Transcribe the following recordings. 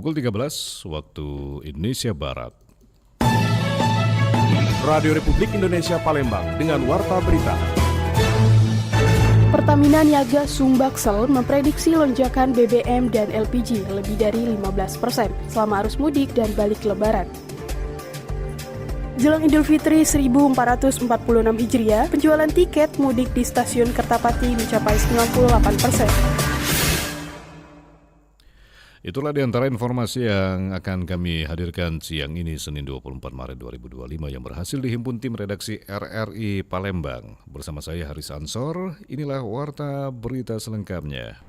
Pukul 13 waktu Indonesia Barat. Radio Republik Indonesia Palembang dengan Warta Berita. Pertamina Niaga Sumbaksel memprediksi lonjakan BBM dan LPG lebih dari 15% selama arus mudik dan balik lebaran. Jelang Idul Fitri 1446 Hijriah, penjualan tiket mudik di stasiun Kertapati mencapai 98%. Itulah di antara informasi yang akan kami hadirkan siang ini Senin 24 Maret 2025 yang berhasil dihimpun tim redaksi RRI Palembang. Bersama saya Haris Ansor, inilah Warta Berita selengkapnya.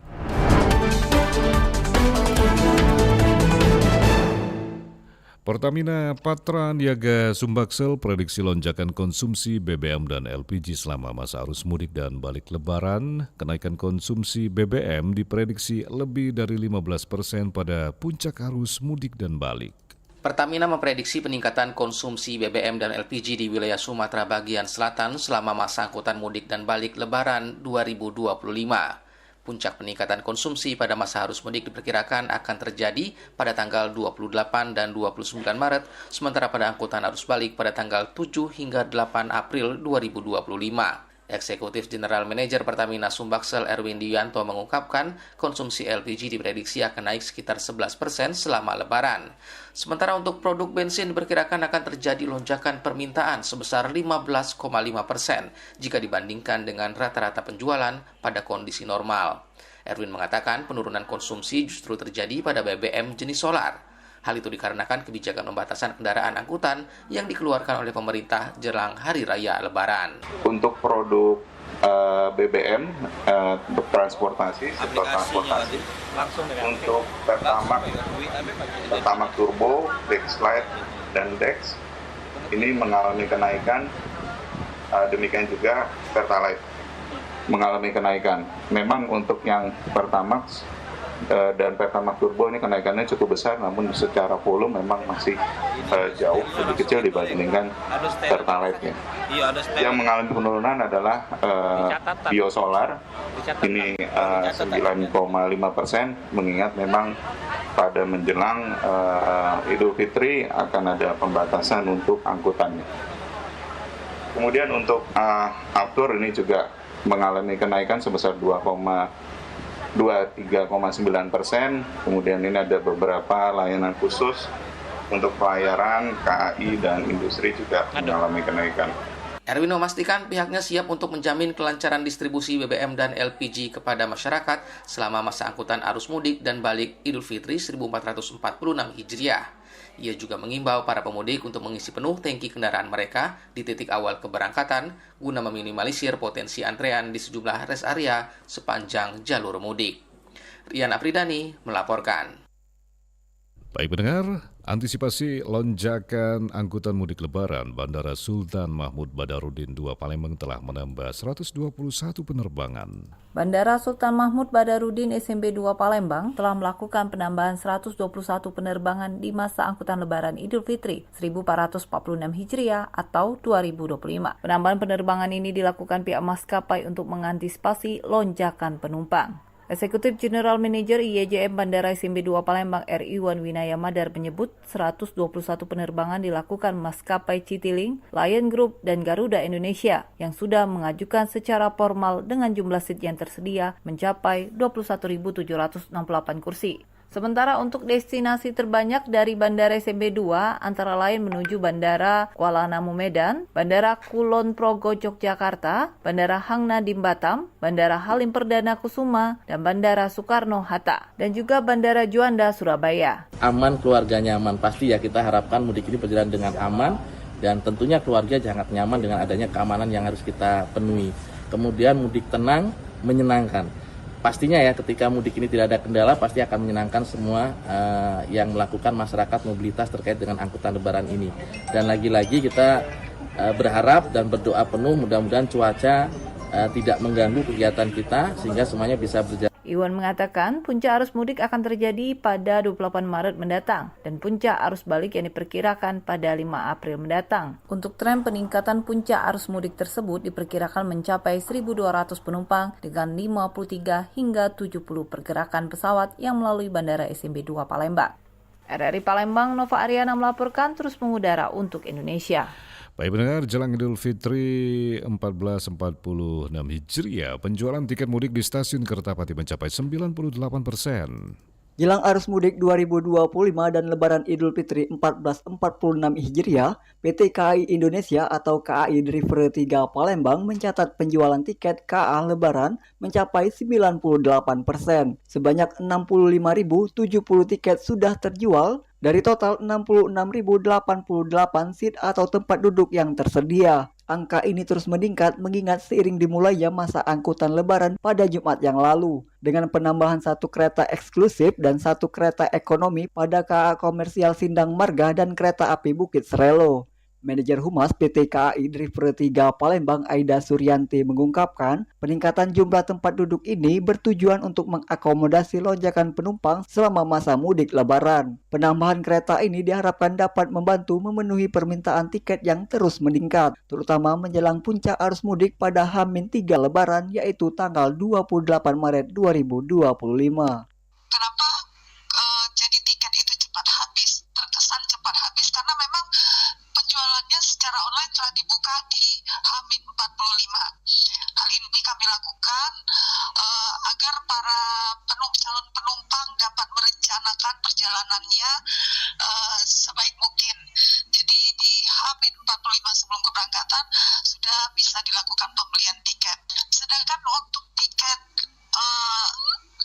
Pertamina Patra Niaga Sumbaksel prediksi lonjakan konsumsi BBM dan LPG selama masa arus mudik dan balik lebaran. Kenaikan konsumsi BBM diprediksi lebih dari 15% pada puncak arus mudik dan balik. Pertamina memprediksi peningkatan konsumsi BBM dan LPG di wilayah Sumatera bagian selatan selama masa angkutan mudik dan balik lebaran 2025. Puncak peningkatan konsumsi pada masa arus mudik diperkirakan akan terjadi pada tanggal 28 dan 29 Maret, sementara pada angkutan arus balik pada tanggal 7 hingga 8 April 2025. Eksekutif General Manager Pertamina Sumbaksel Erwin Dianto mengungkapkan konsumsi LPG diprediksi akan naik sekitar 11% selama lebaran. Sementara untuk produk bensin diperkirakan akan terjadi lonjakan permintaan sebesar 15,5% jika dibandingkan dengan rata-rata penjualan pada kondisi normal. Erwin mengatakan penurunan konsumsi justru terjadi pada BBM jenis solar. Hal itu dikarenakan kebijakan pembatasan kendaraan angkutan yang dikeluarkan oleh pemerintah jelang Hari Raya Lebaran. Untuk produk BBM, untuk transportasi, sektor transportasi, untuk Pertamax Turbo, Dexlite, dan Dex, ini mengalami kenaikan, demikian juga Pertalite mengalami kenaikan. Memang untuk yang Pertamax dan Pertamax Turbo ini kenaikannya cukup besar, namun secara volume memang masih jauh lebih kecil dibandingkan Pertalite-nya. Yang mengalami penurunan adalah biosolar, ini 9,5%, mengingat memang pada menjelang Idul Fitri akan ada pembatasan untuk angkutannya. Kemudian untuk Aftur ini juga mengalami kenaikan sebesar 23,9%. Kemudian ini ada beberapa layanan khusus untuk pelayaran, KAI, dan industri juga mengalami kenaikan. Erwin memastikan pihaknya siap untuk menjamin kelancaran distribusi BBM dan LPG kepada masyarakat selama masa angkutan arus mudik dan balik Idul Fitri 1446 Hijriah. Ia juga mengimbau para pemudik untuk mengisi penuh tangki kendaraan mereka di titik awal keberangkatan guna meminimalisir potensi antrean di sejumlah rest area sepanjang jalur mudik. Rian Afridani melaporkan. Baik pendengar, antisipasi lonjakan angkutan mudik lebaran, Bandara Sultan Mahmud Badarudin II Palembang telah menambah 121 penerbangan. Bandara Sultan Mahmud Badarudin SMB 2 Palembang telah melakukan penambahan 121 penerbangan di masa angkutan lebaran Idul Fitri 1446 Hijriah atau 2025. Penambahan penerbangan ini dilakukan pihak maskapai untuk mengantisipasi lonjakan penumpang. Eksekutif General Manager IYJM Bandara SMB 2 Palembang RI Wan Winaya Madar menyebut 121 penerbangan dilakukan maskapai Citylink, Lion Group, dan Garuda Indonesia yang sudah mengajukan secara formal dengan jumlah seat yang tersedia mencapai 21.768 kursi. Sementara untuk destinasi terbanyak dari Bandara SMB 2 antara lain menuju Bandara Kuala Namu Medan, Bandara Kulon Progo Yogyakarta, Bandara Hang Nadiem Batam, Bandara Halim Perdana Kusuma, dan Bandara Soekarno-Hatta, dan juga Bandara Juanda Surabaya. Aman, keluarga nyaman, pasti ya kita harapkan mudik ini berjalan dengan aman dan tentunya keluarga sangat nyaman dengan adanya keamanan yang harus kita penuhi. Kemudian mudik tenang, menyenangkan. Pastinya ya ketika mudik ini tidak ada kendala pasti akan menyenangkan semua yang melakukan masyarakat mobilitas terkait dengan angkutan lebaran ini. Dan lagi-lagi kita berharap dan berdoa penuh mudah-mudahan cuaca tidak mengganggu kegiatan kita sehingga semuanya bisa berjalan. Iwan mengatakan puncak arus mudik akan terjadi pada 28 Maret mendatang dan puncak arus balik yang diperkirakan pada 5 April mendatang. Untuk tren peningkatan puncak arus mudik tersebut diperkirakan mencapai 1.200 penumpang dengan 53 hingga 70 pergerakan pesawat yang melalui Bandara SMB 2 Palembang. RRI Palembang, Nova Ariana melaporkan terus mengudara untuk Indonesia. Baik pendengar, jelang Idul Fitri 1446 Hijriah, penjualan tiket mudik di stasiun Kertapati mencapai 98%. Jelang arus mudik 2025 dan Lebaran Idul Fitri 1446 Hijriah, PT KAI Indonesia atau KAI Driver 3 Palembang mencatat penjualan tiket KA Lebaran mencapai 98%. Sebanyak 65.070 tiket sudah terjual dari total 66.088 seat atau tempat duduk yang tersedia. Angka ini terus meningkat mengingat seiring dimulainya masa angkutan Lebaran pada Jumat yang lalu. Dengan penambahan 1 kereta eksklusif dan 1 kereta ekonomi pada KA Komersial Sindang Marga dan kereta api Bukit Serelo. Manajer Humas PT KAI Driver 3 Palembang Aida Suryanti mengungkapkan peningkatan jumlah tempat duduk ini bertujuan untuk mengakomodasi lonjakan penumpang selama masa mudik Lebaran. Penambahan kereta ini diharapkan dapat membantu memenuhi permintaan tiket yang terus meningkat, terutama menjelang puncak arus mudik pada H-3 Lebaran yaitu tanggal 28 Maret 2025. Kenapa jadi tiket itu cepat habis, terkesan cepat habis karena memang penjualannya secara online telah dibuka di H-45. Hal ini kami lakukan agar para calon penumpang dapat merencanakan perjalanannya sebaik mungkin. Jadi di H-45 sebelum keberangkatan sudah bisa dilakukan pembelian tiket. Sedangkan untuk tiket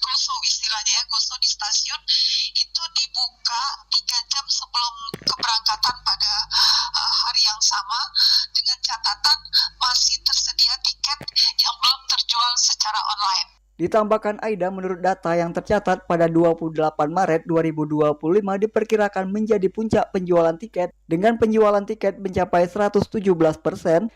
goso istilahnya goso di stasiun itu dibuka 3 jam sebelum keberangkatan pada hari yang sama dengan catatan masih tersedia tiket yang belum terjual secara online. Ditambahkan Aida, menurut data yang tercatat pada 28 Maret 2025 diperkirakan menjadi puncak penjualan tiket dengan penjualan tiket mencapai 117%.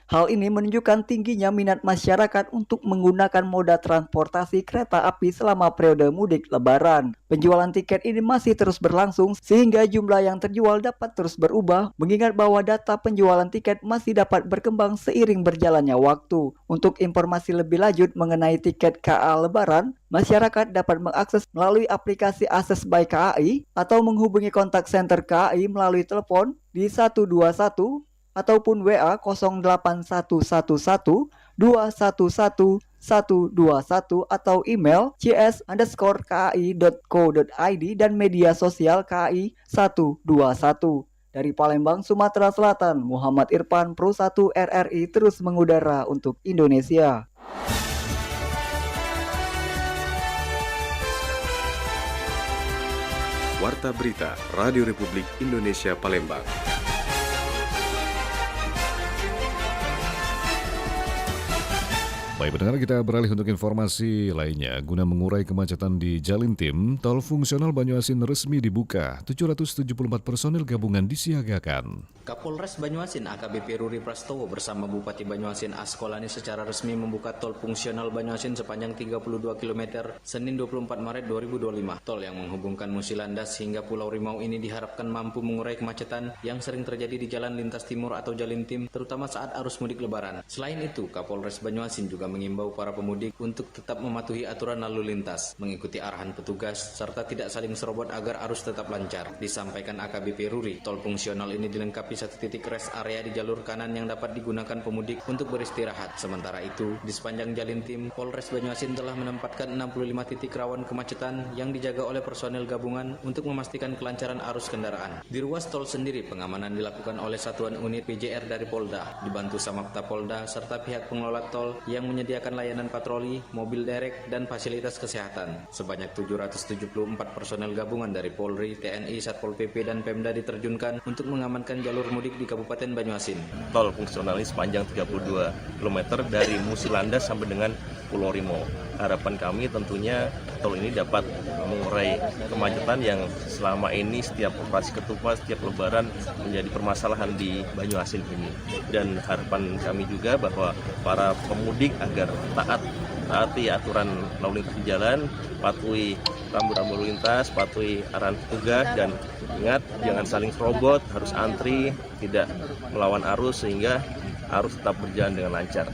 Hal ini menunjukkan tingginya minat masyarakat untuk menggunakan moda transportasi kereta api selama periode mudik Lebaran. Penjualan tiket ini masih terus berlangsung sehingga jumlah yang terjual dapat terus berubah, mengingat bahwa data penjualan tiket masih dapat berkembang seiring berjalannya waktu. Untuk informasi lebih lanjut mengenai tiket KA Lebaran, masyarakat dapat mengakses melalui aplikasi Akses by KAI atau menghubungi kontak center KAI melalui telepon di 121 ataupun WA 08111 211 121 atau email cs_kai.co.id dan media sosial KAI 121. Dari Palembang, Sumatera Selatan, Muhammad Irfan, Pro 1 RRI terus mengudara untuk Indonesia. Warta Berita Radio Republik Indonesia Palembang. Baik pendengar, kita beralih untuk informasi lainnya. Guna mengurai kemacetan di Jalintim, tol fungsional Banyuasin resmi dibuka. 774 personil gabungan disiagakan. Kapolres Banyuasin AKBP Ruri Prastowo bersama Bupati Banyuasin Askolani secara resmi membuka tol fungsional Banyuasin sepanjang 32 km Senin 24 Maret 2025. Tol yang menghubungkan Musilandas hingga Pulau Rimau ini diharapkan mampu mengurai kemacetan yang sering terjadi di Jalan Lintas Timur atau Jalintim, terutama saat arus mudik Lebaran. Selain itu, Kapolres Banyuasin juga mengimbau para pemudik untuk tetap mematuhi aturan lalu lintas, mengikuti arahan petugas, serta tidak saling serobot agar arus tetap lancar. Disampaikan AKBP Ruri, tol fungsional ini dilengkapi 1 titik rest area di jalur kanan yang dapat digunakan pemudik untuk beristirahat. Sementara itu, di sepanjang Jalintim, Polres Banyuasin telah menempatkan 65 titik rawan kemacetan yang dijaga oleh personel gabungan untuk memastikan kelancaran arus kendaraan. Di ruas tol sendiri, pengamanan dilakukan oleh satuan unit PJR dari Polda, dibantu Samapta Polda, serta pihak pengelola tol yang menyediakan layanan patroli, mobil derek, dan fasilitas kesehatan. Sebanyak 774 personel gabungan dari Polri, TNI, Satpol PP, dan Pemda diterjunkan untuk mengamankan jalur mudik di Kabupaten Banyuasin. Tol fungsional ini sepanjang 32 km dari Musilandas sampai dengan Pulau Rimau. Harapan kami tentunya tol ini dapat mengurai kemacetan yang selama ini setiap operasi ketupat, setiap Lebaran menjadi permasalahan di Banyuasin ini. Dan harapan kami juga bahwa para pemudik agar taati aturan lalu lintas di jalan, patuhi rambu-rambu lalu lintas, patuhi arahan petugas, dan ingat jangan saling serobot, harus antri, tidak melawan arus sehingga arus tetap berjalan dengan lancar.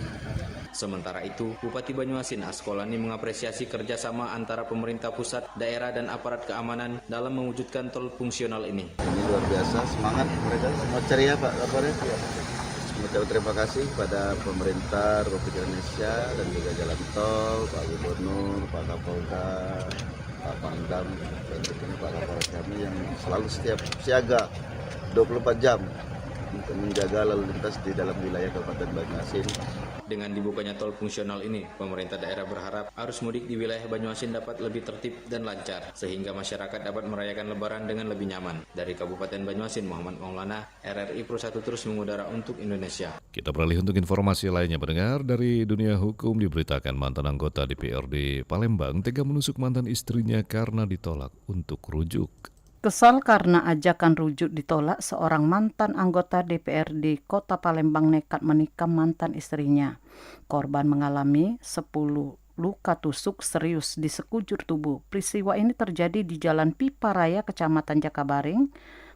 Sementara itu, Bupati Banyuasin Askolani mengapresiasi kerjasama antara pemerintah pusat, daerah, dan aparat keamanan dalam mewujudkan tol fungsional ini. Ini luar biasa, semangat mereka, semua ceria Pak kabarnya. Mengucapkan terima kasih kepada pemerintah Republik Indonesia dan juga Jalan Tol, Pak Gubernur, Pak Kapolda, Pak Pangdam, dan tentunya Pak Kapolres kami yang selalu setiap siaga 24 jam untuk menjaga lalu lintas di dalam wilayah Kabupaten Banyuasin. Dengan dibukanya tol fungsional ini, pemerintah daerah berharap arus mudik di wilayah Banyuasin dapat lebih tertib dan lancar, sehingga masyarakat dapat merayakan Lebaran dengan lebih nyaman. Dari Kabupaten Banyuasin, Muhammad Maulana, RRI Pro 1 terus mengudara untuk Indonesia. Kita beralih untuk informasi lainnya, pendengar. Dari dunia hukum diberitakan mantan anggota DPRD Palembang tega menusuk mantan istrinya karena ditolak untuk rujuk. Kesal karena ajakan rujuk ditolak, seorang mantan anggota DPRD Kota Palembang nekat menikam mantan istrinya. Korban mengalami 10 luka tusuk serius di sekujur tubuh. Peristiwa ini terjadi di Jalan Pipa Raya, Kecamatan Jakabaring,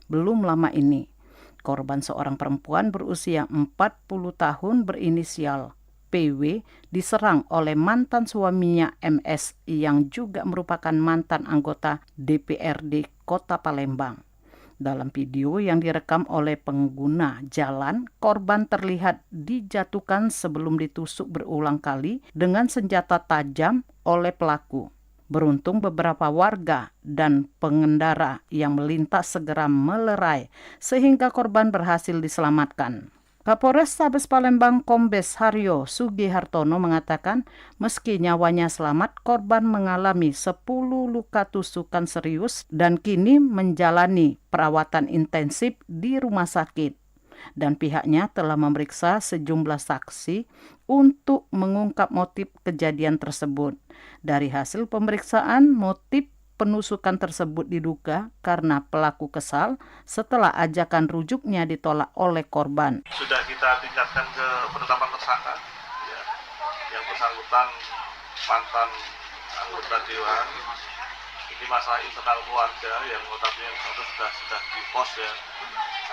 belum lama ini. Korban seorang perempuan berusia 40 tahun berinisial PW diserang oleh mantan suaminya MS yang juga merupakan mantan anggota DPRD Kota Palembang. Dalam video yang direkam oleh pengguna jalan, korban terlihat dijatuhkan sebelum ditusuk berulang kali dengan senjata tajam oleh pelaku. Beruntung beberapa warga dan pengendara yang melintas segera melerai sehingga korban berhasil diselamatkan. Kapolres Tabes Palembang Kombes Haryo Sugihartono mengatakan meski nyawanya selamat, korban mengalami 10 luka tusukan serius dan kini menjalani perawatan intensif di rumah sakit. Dan pihaknya telah memeriksa sejumlah saksi untuk mengungkap motif kejadian tersebut. Dari hasil pemeriksaan, motif penusukan tersebut diduga karena pelaku kesal setelah ajakan rujuknya ditolak oleh korban. Sudah kita tingkatkan ke penetapan tersangka, ya, yang bersangkutan mantan anggota dewan. Ini masalah internal keluarga yang notabene sudah di pos ya.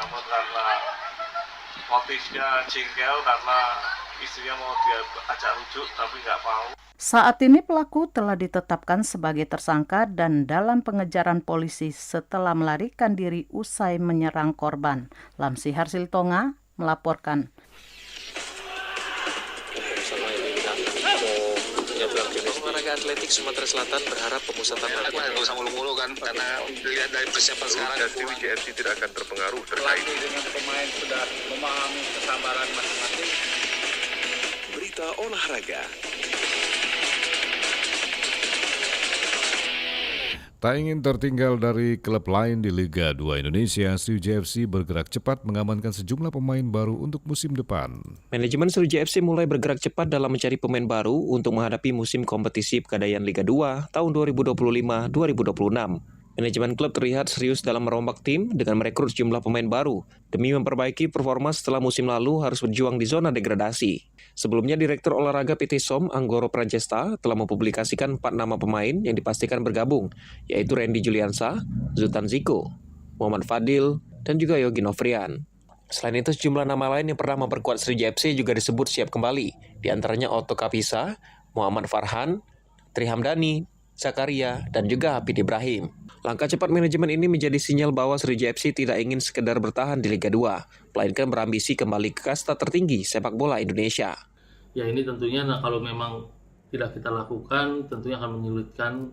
Namun karena motifnya jengkel karena istrinya mau dia ajak rujuk tapi nggak mau. Saat ini pelaku telah ditetapkan sebagai tersangka dan dalam pengejaran polisi setelah melarikan diri usai menyerang korban. Lamsi Harsiltonga melaporkan. Olahraga atletik Sumatera Selatan berharap pemusatan latihan nggak usah mulu-mulu kan, karena dilihat dari persiapan sekarang JRC tidak akan terpengaruh pelatih dengan pemain sudah memahami kesabaran masing-masing. Berita olahraga. Tak ingin tertinggal dari klub lain di Liga 2 Indonesia, Sriwijaya FC bergerak cepat mengamankan sejumlah pemain baru untuk musim depan. Manajemen Sriwijaya FC mulai bergerak cepat dalam mencari pemain baru untuk menghadapi musim kompetisi Pegadaian Liga 2 tahun 2025-2026. Manajemen klub terlihat serius dalam merombak tim dengan merekrut sejumlah pemain baru demi memperbaiki performa setelah musim lalu harus berjuang di zona degradasi. Sebelumnya, Direktur Olahraga PT SOM, Anggoro Pranjesta, telah mempublikasikan 4 nama pemain yang dipastikan bergabung, yaitu Randy Juliansa, Zultan Ziko, Muhammad Fadil, dan juga Yogi Novrian. Selain itu, sejumlah nama lain yang pernah memperkuat Sriwijaya FC juga disebut siap kembali, di antaranya Otto Kapisa, Muhammad Farhan, Tri Hamdani, Zakaria, dan juga Hafid Ibrahim. Langkah cepat manajemen ini menjadi sinyal bahwa Sriwijaya FC tidak ingin sekedar bertahan di Liga 2, melainkan berambisi kembali ke kasta tertinggi sepak bola Indonesia. Ya ini tentunya kalau memang tidak kita lakukan, tentunya akan menyulitkan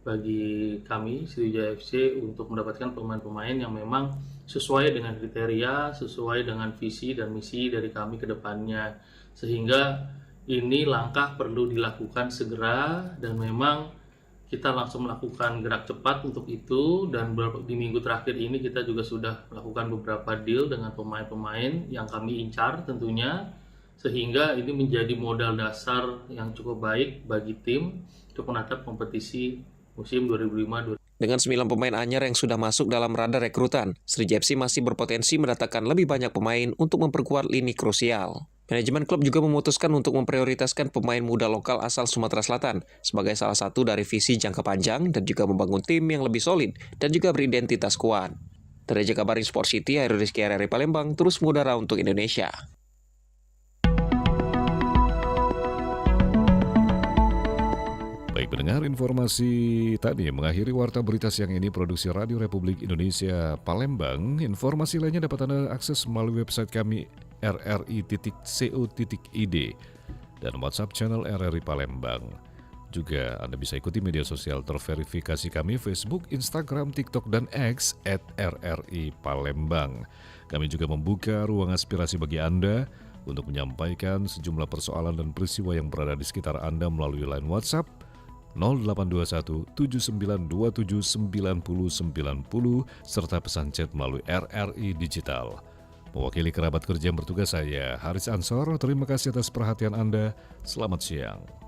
bagi kami Sriwijaya FC untuk mendapatkan pemain-pemain yang memang sesuai dengan kriteria, sesuai dengan visi dan misi dari kami ke depannya. Sehingga ini langkah perlu dilakukan segera dan memang kita langsung melakukan gerak cepat untuk itu, dan di minggu terakhir ini kita juga sudah melakukan beberapa deal dengan pemain-pemain yang kami incar tentunya, sehingga ini menjadi modal dasar yang cukup baik bagi tim untuk menatap kompetisi musim 2005-2006. Dengan 9 pemain anyar yang sudah masuk dalam radar rekrutan, Sriwijaya FC masih berpotensi mendatangkan lebih banyak pemain untuk memperkuat lini krusial. Manajemen klub juga memutuskan untuk memprioritaskan pemain muda lokal asal Sumatera Selatan sebagai salah satu dari visi jangka panjang dan juga membangun tim yang lebih solid dan juga beridentitas kuat. Dari Jakabaring Sport City, Hairul Rizky, RRI Palembang, terus mengudara untuk Indonesia. informasi tadi mengakhiri Warta Berita Siang ini produksi Radio Republik Indonesia Palembang. Informasi lainnya dapat Anda akses melalui website kami rri.co.id dan WhatsApp channel RRI Palembang. Juga Anda bisa ikuti media sosial terverifikasi kami Facebook, Instagram, TikTok, dan X @RRI Palembang. Kami juga membuka ruang aspirasi bagi Anda untuk menyampaikan sejumlah persoalan dan peristiwa yang berada di sekitar Anda melalui line WhatsApp 0821 7927 9090 serta pesan chat melalui RRI Digital. Mewakili kerabat kerja yang bertugas saya, Haris Ansor, terima kasih atas perhatian Anda. Selamat siang.